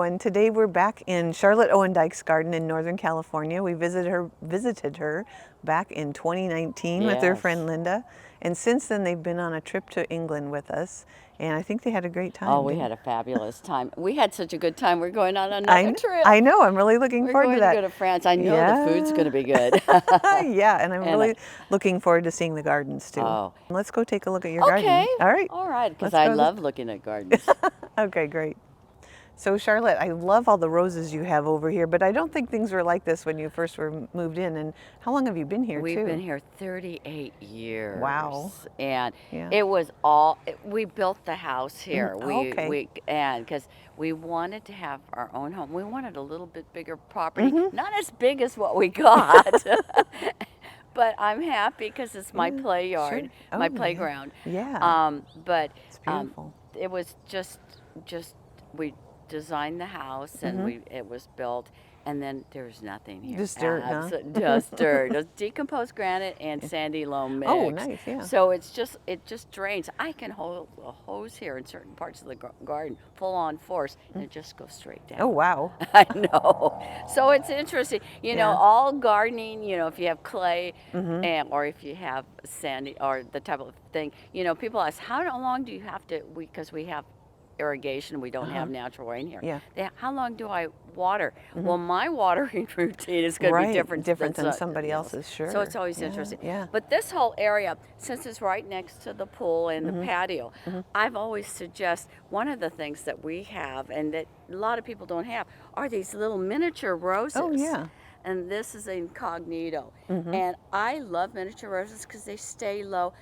everyone. Today we're back in Charlotte Owendyk's garden in Northern California. We visited her back in 2019 with her Yes. friend Linda. And since then they've been on a trip to England with us. And I think they had a great time. Oh, we had a fabulous time. We had such a good time. We're going on another trip. I know. I'm really looking We're forward going to that. to go to France. I know the food's going to be good. Yeah, and I'm And really looking forward to seeing the gardens too. Oh. Let's go take a look at your garden. Okay. All right. All right, because Let's I go love looking at gardens. Okay, great. So Charlotte, I love all the roses you have over here, but I don't think things were like this when you first were moved in. And how long have you been here We've too? been here 38 years. Wow. And Yeah. it was we built the house here. Okay. And because we wanted to have our own home. We wanted a little bit bigger property, not as big as what we got. But I'm happy because it's my play yard, Sure. Oh, my yeah. playground. Yeah. But It's beautiful. it was just we designed the house and it was built, and then there's nothing here. Just dirt, huh? Just dirt. Just decomposed granite and sandy loam mix. Oh, nice, yeah. So it just drains. I can hold a hose here in certain parts of the garden, full on force, and it just goes straight down. Oh, wow. I know. So it's interesting. You know, Yeah. all gardening, you know, if you have clay or if you have sandy or the type of thing, you know, people ask, how long do you have to, because we have irrigation, we don't have natural rain here. Yeah. How long do I water? Well, my watering routine is going to be different than somebody else's, sure. So it's always interesting. Yeah. But this whole area, since it's right next to the pool and the patio, I've always suggest one of the things that we have and that a lot of people don't have are these little miniature roses. Oh, yeah. And this is incognito. And I love miniature roses because they stay low.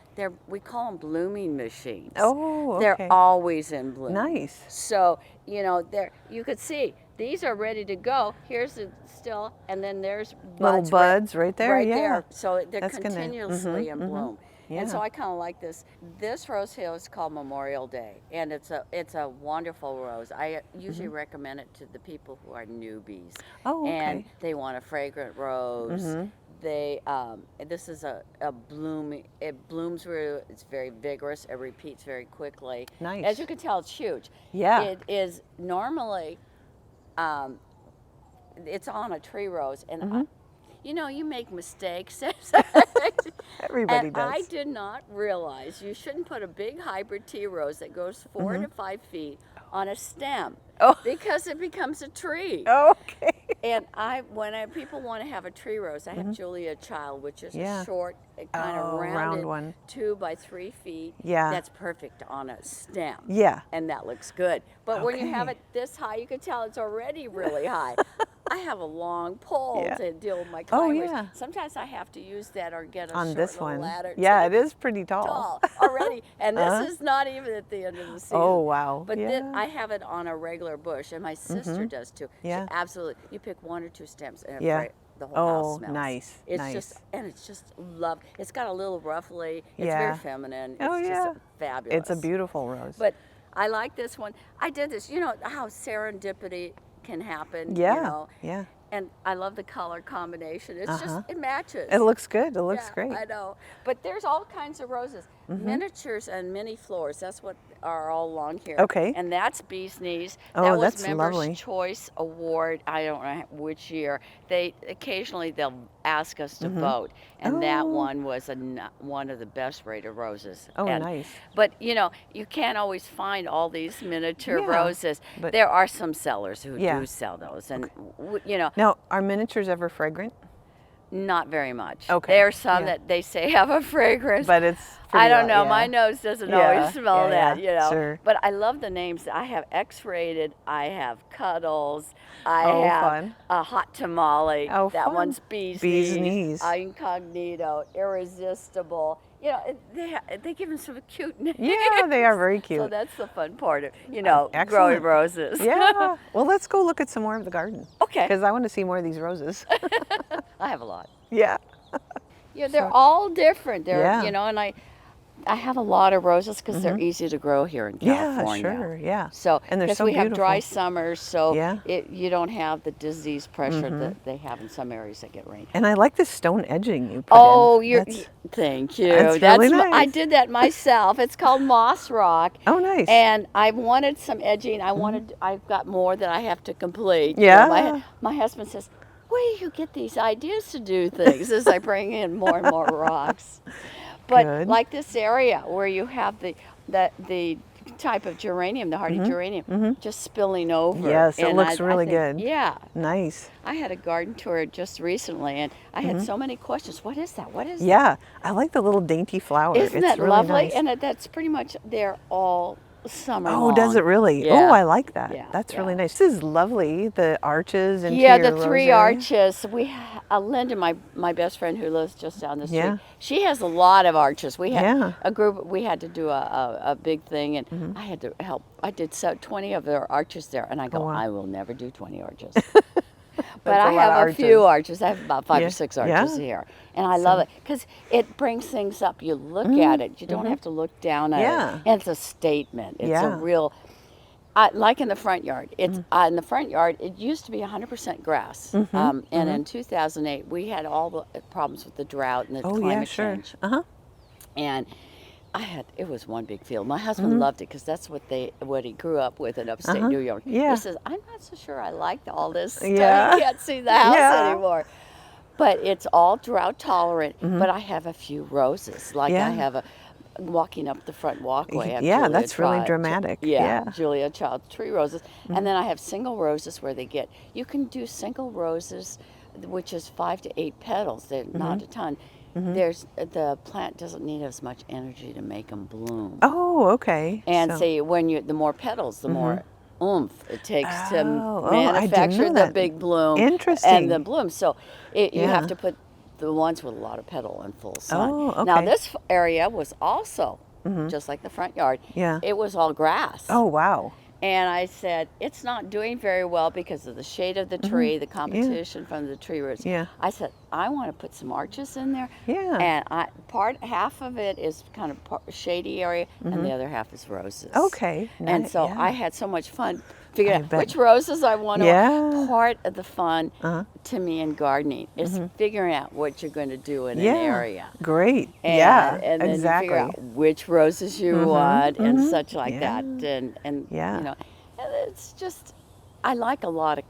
We call them blooming machines. Oh, okay. They're always in bloom. Nice. So, you know, you could see these are ready to go. Here's the still, and then there's Little buds right there. Right yeah. there. So they're That's gonna- continuously in bloom. And so Yeah. I kind of like this. This rose here is called Memorial Day, and it's a wonderful rose. I usually recommend it to the people who are newbies. Oh, okay. And they want a fragrant rose. This is a blooming. It blooms really. It's very vigorous. It repeats very quickly. Nice. As you can tell, it's huge. Yeah. It is normally. It's on a tree rose, and you know, you make mistakes. Everybody and does. I did not realize you shouldn't put a big hybrid tea rose that goes 4 to 5 feet on a stem because it becomes a tree. Okay. And when people want to have a tree rose, I have Julia Child, which is a short, kind of round rounded one. 2 by 3 feet. Yeah. That's perfect on a stem. Yeah. And that looks good. But when you have Okay. it this high, you can tell it's already really high. I have a long pole Yeah. to deal with my Oh, climbers. yeah. Sometimes I have to use that or get a On short this little one. ladder. Yeah, to it is pretty tall already. And this is not even at the end of the season. Oh, wow. But Yeah. then I have it on a regular bush, and my sister does too. Yeah. She absolutely. You pick 1 or 2 stems, and Yeah. the whole house Oh, smells. nice. It's nice. it's just love. It's got a little ruffly. It's Yeah. very feminine. Oh, It's yeah. just fabulous. It's a beautiful rose. But I like this one. I did this. You know how serendipity can happen. yeah. You know? Yeah. And I love the color combination. It's just, it matches. It looks good. It looks Yeah, great. I know. But there's all kinds of roses. Miniatures and mini flowers. That's what are all along here. Okay. And that's Bee's Knees. Oh, that was that's Members' lovely. Choice Award. I don't know which year. Occasionally they'll ask us to vote. And that Oh. one was one of the best rated roses. Oh, And- nice. But you know, you can't always find all these miniature Yeah, roses. but- There are some sellers who Yeah. do sell those. And, you know, Now, are miniatures ever fragrant? not very much. Okay, There are some yeah. that they say have a fragrance. But it's I pretty don't know. yeah. My nose doesn't Yeah, always smell yeah, that, yeah, you know. sure. But I love the names. I have X-rated. I have Cuddles. I Oh, have fun. a Hot Tamale. Oh, that fun. one's Bee's Bee's Knees. Incognito. Irresistible. You know, they give them some cute names. Yeah, they are very cute. So that's the fun part of, you know, Excellent. growing roses. Yeah. Well, let's go look at some more of the garden. Okay. Because I want to see more of these roses. I have a lot. Yeah. Yeah, they're all different. They're, Yeah. you know, and I have a lot of roses because they're easy to grow here in California. Yeah, sure, yeah. So, And they're because so we have dry beautiful. summers, so Yeah. you don't have the disease pressure that they have in some areas that get rain. And I like the stone edging you put Oh, in. thank you. That's really I nice. did that myself. It's called moss rock. Oh, nice. And I wanted some edging. I've got more that I have to complete. Yeah. My husband says, "Where do you get these ideas to do things?" As I bring in more and more rocks. But Good. like this area where you have the type of geranium, the hardy geranium, just spilling over. Yes, it And looks I really think, good. Yeah. Nice. I had a garden tour just recently, and I had so many questions. What is that? What is that? Yeah, I like the little dainty flower. Isn't It's that really lovely? nice. And that's pretty much there all summer Oh, long. does it really? Yeah. Oh, I like that. Yeah, That's really yeah. nice. This is lovely. The arches and Yeah, the three arches. Linda, my best friend who lives just down the street, Yeah. she has a lot of arches. We had Yeah. a group. We had to do a big thing, and I had to help. I did 20 of their arches there, and I go, Oh, wow. I will never do 20 arches. But That's a I lot of have a few arches. arches. I have about 5 Yeah. or 6 arches Yeah. here, and I love it because it brings things up. You look at it. You don't have to look down at Yeah. it. And it's a statement. It's a Yeah. real. Like in the front yard, it's in the front yard. It used to be 100% grass, and in 2008 we had all the problems with the drought and the Oh, climate yeah, sure. change. Uh-huh. And it was one big field. My husband loved it because that's what he grew up with in upstate New York. Yeah. He says, "I'm not so sure I like all this stuff. Yeah. You can't see the house Yeah. anymore." But it's all drought tolerant. But I have a few roses. Like Yeah. I have walking up the front walkway. I have Yeah, Julia that's really dramatic. Yeah. Julia Child tree roses. And then I have single roses where you can do single roses, which is 5 to 8 petals. They're not a ton. The plant doesn't need as much energy to make them bloom. Oh, okay. And So- see, the more petals, the more oomph it takes Oh, to oh, I didn't manufacture know the that. big bloom Interesting. and the bloom. So you Yeah. have to put the ones with a lot of petal in full sun. Oh, Now okay. this area was also just like the front yard. Yeah. It was all grass. Oh, wow. And I said, it's not doing very well because of the shade of the tree, the competition from the tree roots. Yeah. I said, I want to put some arches in there. Yeah. And half of it is kind of shady area, and the other half is roses. Okay. And so yeah. I had so much fun figuring I out bet. which roses I want to. Yeah. Part of the fun Uh-huh. to me in gardening is figuring out what you're going to do in Yeah. an area. Great. And, yeah. and then exactly. you figure out which roses you want and such like Yeah. that. And Yeah. you know, and it's just, I like a lot I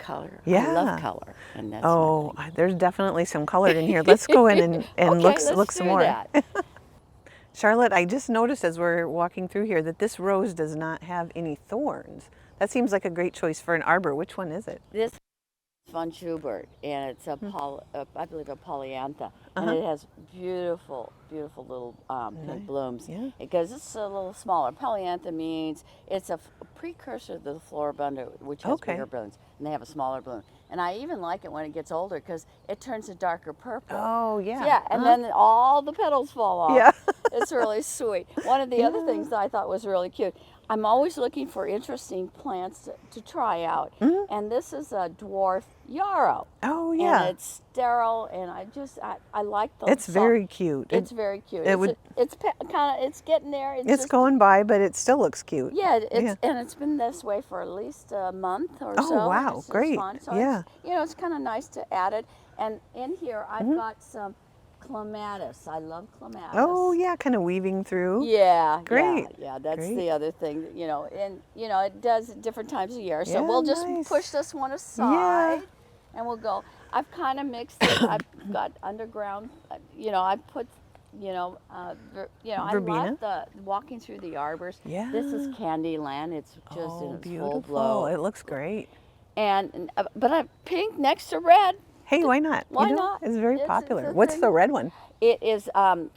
Yeah. love color. And that's my Oh, thing. there's definitely some color in here. Let's go in and Okay, look let's some do more. that. Charlotte, I just noticed as we're walking through here that this rose does not have any thorns. That seems like a great choice for an arbor. Which one is it? This is von Schubert, and it's I believe a polyantha, and it has beautiful, beautiful little pink blooms. Yeah. Because it's a little smaller. Polyantha means it's a precursor to the floribunda, which has Okay. bigger blooms, and they have a smaller bloom. And I even like it when it gets older because it turns a darker purple. Oh, yeah. Yeah, and then all the petals fall off. Yeah. It's really sweet. One of the other things that I thought was really cute, I'm always looking for interesting plants to try out. And this is a dwarf yarrow. Oh, yeah. And it's sterile, and I like the It's very cute. It's very cute. It It's getting there. It's just, going by, but it still looks cute. yeah, and it's been this way for at least a month or Oh, so. wow, It's great. fun. So Yeah. it's kind of nice to add it. And in here, I've got some clematis. I love clematis. Oh, yeah, kind of weaving through. Yeah, Great. Yeah, that's Great. the other thing, and it does at different times of year. So Yeah, we'll just nice. push this one aside, and we'll go. I've kind of mixed it. I've got underground. I put. I Verbena? love the walking through the arbors. Yeah. This is Candyland. It's just Oh, in its beautiful. full blow. It looks great. But I pink next to red. Hey, why not? Why not? It's very It's popular. a What's thing. the red one? It is. Oh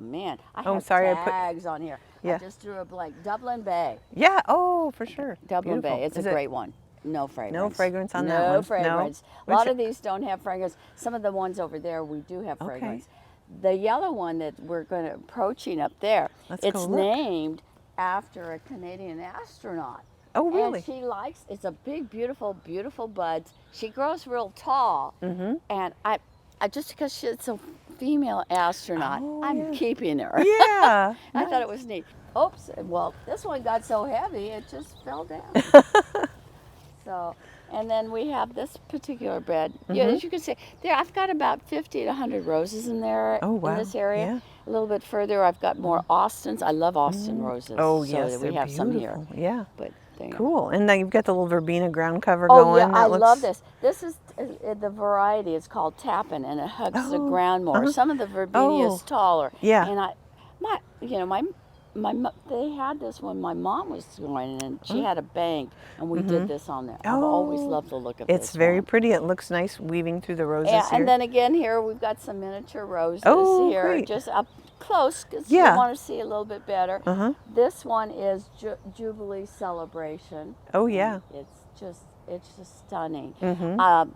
man, I Oh, have sorry, I put- tags on here. Yeah. I just drew a blank. Dublin Bay. Yeah. Oh, for sure. Dublin Beautiful. Bay. It's Is a it- great one. No fragrance. fragrance on that No one? No? fragrance. A Which- lot of these don't have fragrance. Some of the ones over there we do have fragrance. The yellow one that we're going to approaching up there, Let's go it's look. named after a Canadian astronaut. Oh, really? And she likes, it's a big, beautiful, beautiful buds. She grows real tall. And I just because it's so female astronaut. Oh, I'm yeah. keeping her. Yeah. I thought it was neat. Oops, well, this one got so heavy it just fell down. So, and then we have this particular bed. Yeah, as you can see, there I've got about 50 to 100 roses in there Oh, in wow. this area. Yeah. A little bit further, I've got more Austins. I love Austin roses. Oh, so yes, we they're have some here. beautiful. Yeah. But there you go. Cool. And then you've got the little verbena ground cover Oh going. yeah, That I looks... love this. This is the variety. It's called Tappin, and it hugs the ground more. Some of the verbena is taller. Yeah. And they had this when my mom was going, and she had a bank, and we did this on there. I've always loved the look of this. It's very one. pretty. It looks nice weaving through the roses Yeah, here. and then again here we've got some miniature roses here, great. just up close because Yeah. you want to see a little bit better. This one is Jubilee Celebration. Oh, yeah. It's just stunning.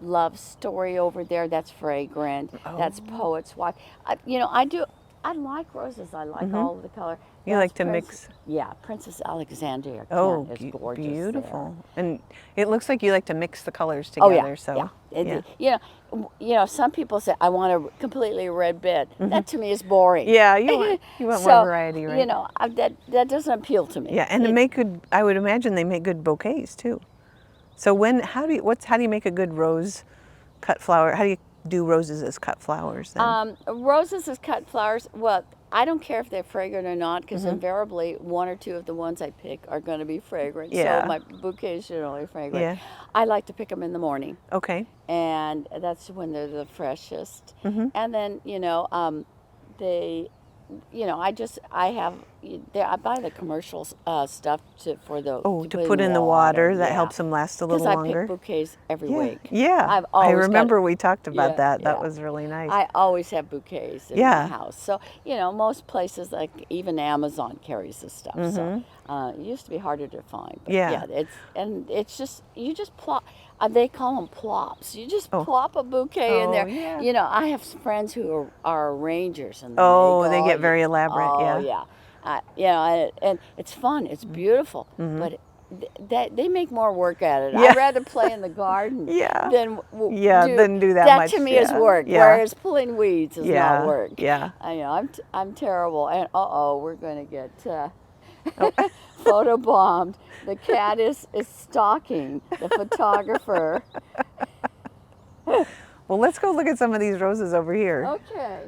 Love Story over there. That's fragrant. That's Poet's Wife. I like roses. I like all of the color. You That's like to mix. Yeah, Princess Alexandria. Oh, is gorgeous. beautiful. And it looks like you like to mix the colors Oh together. yeah, So yeah. Some people say I want a completely red bed. That to me is boring. Yeah, you want So, more variety, right? That doesn't appeal to me. Yeah, and I would imagine they make good bouquets too. So how do you make a good rose cut flower? How do you do roses as cut flowers then? Roses as cut flowers. Well, I don't care if they're fragrant or not, because invariably one or two of the ones I pick are going to be fragrant. Yeah. So my bouquet is generally fragrant. Yeah. I like to pick them in the morning, Okay. and that's when they're the freshest. And then they, I buy the commercial stuff for the To put in the water. That helps them last a little because I longer. pick bouquets every Yeah. week. Yeah. I've I always remember we talked about Yeah, that. That yeah. was really nice. I always have bouquets in Yeah. my house. So, most places, like even Amazon carries this stuff. So it used to be harder to find. But Yeah. it's just, you just plop. They call them plops. You just plop a bouquet in there. Yeah. I have some friends who are arrangers, and They get very elaborate. Oh Yeah. yeah. And it's fun. It's beautiful, but they make more work at it. Yeah. I'd rather play in the garden Yeah. than than do that That much, to me is yeah. work, Yeah. whereas pulling weeds is Yeah. not work. Yeah. I'm terrible, and we're going to get photobombed. The cat is stalking the photographer. Well, let's go look at some of these roses over here. Okay.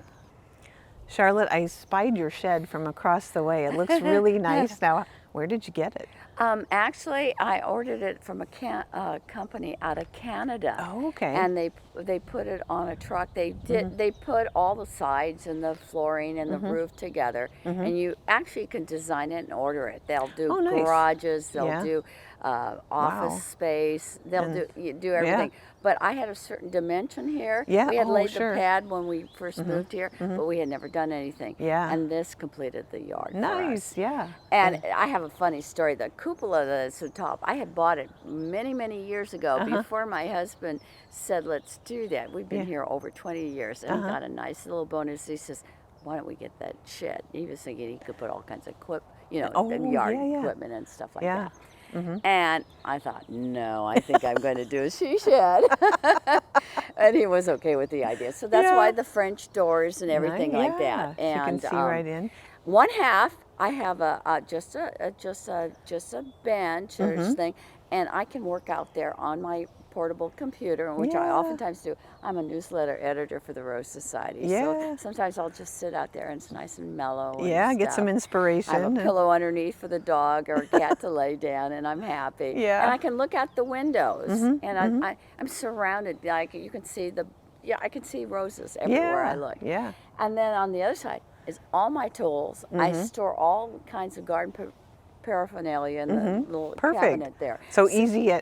Charlotte, I spied your shed from across the way. It looks really nice. Now, where did you get it? Actually, I ordered it from a company out of Canada. Oh, okay. And they put it on a truck. They put all the sides and the flooring and the roof together, and you actually can design it and order it. They'll do nice. garages. They'll Yeah. do office Wow. space. They'll do everything. But I had a certain dimension here. Yeah, We had laid sure. the pad when we first moved here, but we had never done anything. Yeah. And this completed the yard for us. Nice, yeah. And I have a funny story. The cupola that's at the top, I had bought it many, many years ago before my husband said, let's do that. We've been here over 20 years, and got a nice little bonus. He says, why don't we get that shed? He was thinking he could put all kinds of yard equipment and stuff like that. And I thought, no, I think I'm going to do a she shed. And he was okay with the idea. So that's why the French doors and everything like that. So you can see right in. One half, I have just a bench or thing, and I can work out there on my portable computer, which I oftentimes do. I'm a newsletter editor for the Rose Society, so sometimes I'll just sit out there and it's nice and mellow. Yeah, and get some stuff. inspiration. I have a pillow underneath for the dog or a cat to lay down, and I'm happy. Yeah. And I can look out the windows, and I'm surrounded. Like you can see I can see roses everywhere I look. Yeah. And then on the other side is all my tools. I store all kinds of garden paraphernalia in the little cabinet there. So easy to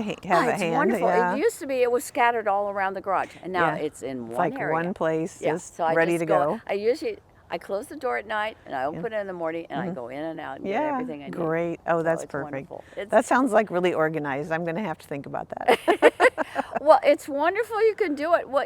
have at It's hand. wonderful. Yeah. It used to be it was scattered all around the garage, and now it's in It's one like area. one place, just so I ready just to go. I close the door at night, and I open it in the morning, and I go in and out and get everything I need. Great. Oh, that's it's perfect. wonderful. That sounds like really organized. I'm going to have to think about that. Well, it's wonderful you can do it. Well,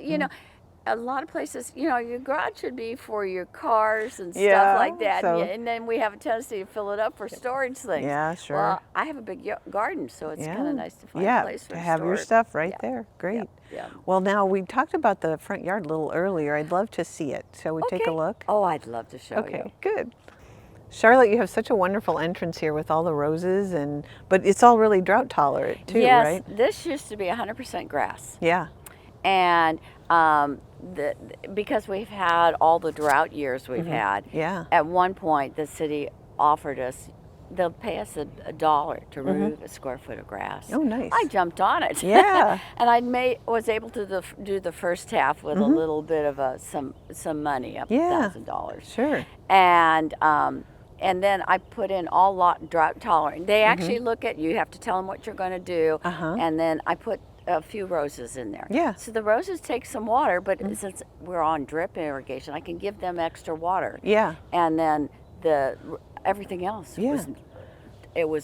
a lot of places, you know, your garage should be for your cars and Yeah, stuff like that. so- And then we have a tendency to fill it up for storage things. Yeah, sure. Well, I have a big garden, so it's kind of nice to find yeah, a place for to have your store it. stuff right Yeah. there. Great. Yeah. Well, now we talked about the front yard a little earlier. I'd love to see it. Shall we take a Okay. look? Oh, I'd love to show you. Okay, good. Charlotte, you have such a wonderful entrance here with all the roses, but it's all really drought tolerant too, Yes, right? this used to be 100% grass. Yeah. And because we've had all the drought years we've had, Yeah. at one point the city offered us, they'll pay us $1 to remove a square foot of grass. Oh, nice. I jumped on it. Yeah. And I was able to do the first half with a little bit of some money, up Yeah. $1,000. Sure. And then I put in all drought tolerant. They actually look at you have to tell them what you're going to do, and then I put a few roses in there. Yeah. So the roses take some water, but since we're on drip irrigation, I can give them extra water. Yeah. And then everything else was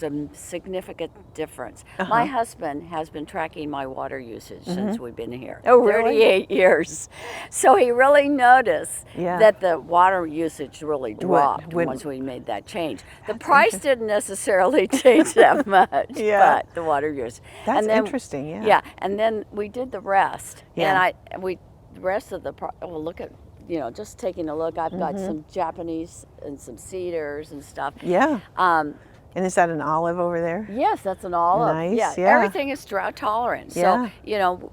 a significant difference. My husband has been tracking my water usage since we've been here. Oh, really? 38 years. So he really noticed Yeah. that the water usage really dropped would- once we made that change. The price didn't necessarily change that much, Yeah. but the water use. That's And then- interesting, yeah. Yeah, and then we did the rest. Yeah. And the rest of well, look at, you know, just taking a look, I've got some Japanese and some cedars and stuff. Yeah. And is that an olive over there? Yes, that's an olive. Nice, yeah. Everything is drought tolerant. Yeah. So, you know,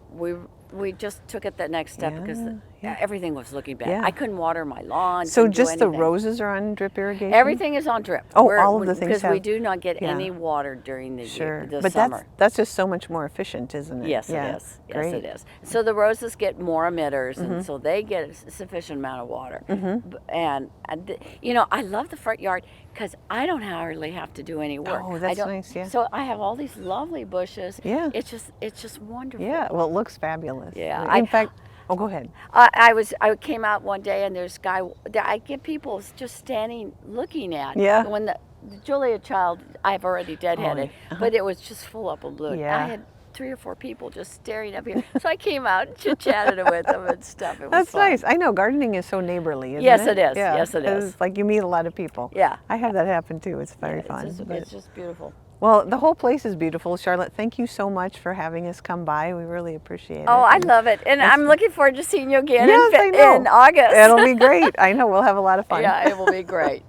we just took it that next step because everything was looking bad. Yeah. I couldn't water my lawn. So couldn't do just the anything. roses are on drip irrigation? Everything is on drip. Oh, all of the things because we have- do not get yeah. any water during the Sure. year, the But summer. that's just so much more efficient, isn't it? Yes, Yeah. it is. Yes, Great. it is. So the roses get more emitters, and so they get a sufficient amount of water. And you know, I love the front yard because I don't hardly have to do any work. Oh, I that's don't- nice, yeah. So I have all these lovely bushes. Yeah. It's just wonderful. Yeah, well, it looks fabulous. Yeah, In fact, oh, go ahead. I came out one day and there's a guy. I get people just standing looking at. Yeah. When the Julia child, I've already deadheaded, but it was just full up of bloom. Yeah. I had 3 or 4 people just staring up here. So I came out and chit-chatted with them and stuff. It was That's fun. nice. I know gardening is so neighborly, isn't Yes, it? it is. Yeah. Yes, it is. It's like you meet a lot of people. Yeah. I have that happen too. It's very fun. It's just beautiful. Well, the whole place is beautiful. Charlotte, thank you so much for having us come by. We really appreciate it. Oh, I love it. And I'm looking forward to seeing you again Yes, I know. in August. It'll be great. I know. We'll have a lot of fun. Yeah, it will be great.